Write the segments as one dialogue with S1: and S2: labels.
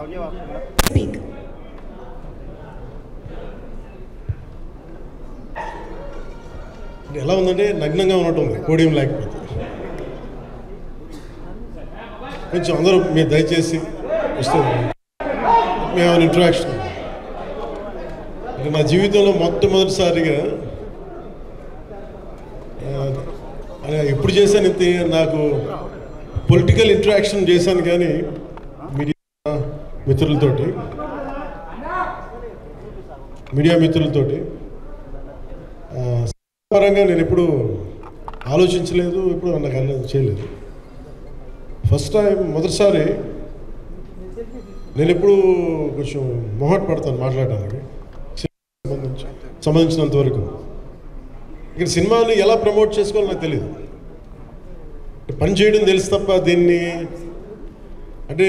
S1: Speak.
S2: ఎలా ఉందంటే నగ్నంగా ఉన్నట్టు ఉంది పోడియం లేకపోతే. కొంచెం అందరూ మీరు దయచేసి వస్తూ మేము ఇంట్రాక్షన్. నా జీవితంలో మొట్టమొదటిసారిగా ఎప్పుడు చేశాను ఇంత నాకు పొలిటికల్ ఇంటరాక్షన్ చేశాను, కానీ మీడియా మిత్రులతోటి పరంగా నేను ఎప్పుడు ఆలోచించలేదు, ఎప్పుడు నాకు చేయలేదు. ఫస్ట్ టైం మొదటిసారి నేను ఎప్పుడు కొంచెం మొహట్ పడతాను మాట్లాడడానికి సంబంధించినంత వరకు. ఇక్కడ సినిమాని ఎలా ప్రమోట్ చేసుకోవాలో నాకు తెలియదు, పని చేయడం తెలుసు తప్ప దీన్ని అంటే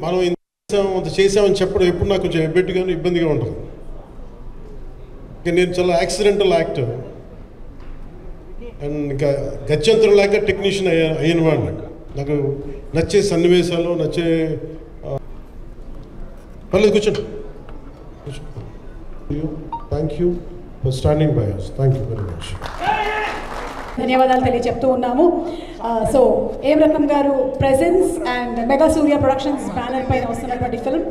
S2: మనం ఇంత చేసామని చెప్పడం ఎప్పుడు నాకు కొంచెం ఎబ్బెట్టుగాను ఇబ్బందిగా ఉంటుంది. నేను చాలా యాక్సిడెంటల్ యాక్టర్ అండ్ ఇంకా గత్యంతరం లేక టెక్నీషియన్ అయిన వాడిని. నాకు నచ్చే సన్నివేశాలు నచ్చే పర్లేదు కూర్చోండి. Thank you for standing by us. Thank you very much.
S1: ధన్యవాదాలు తెలియజెప్తూ ఉన్నాము. సో ఏం రకం గారు presence and mega Surya productions banner పైన వస్తున్నటువంటి ఫిల్మ్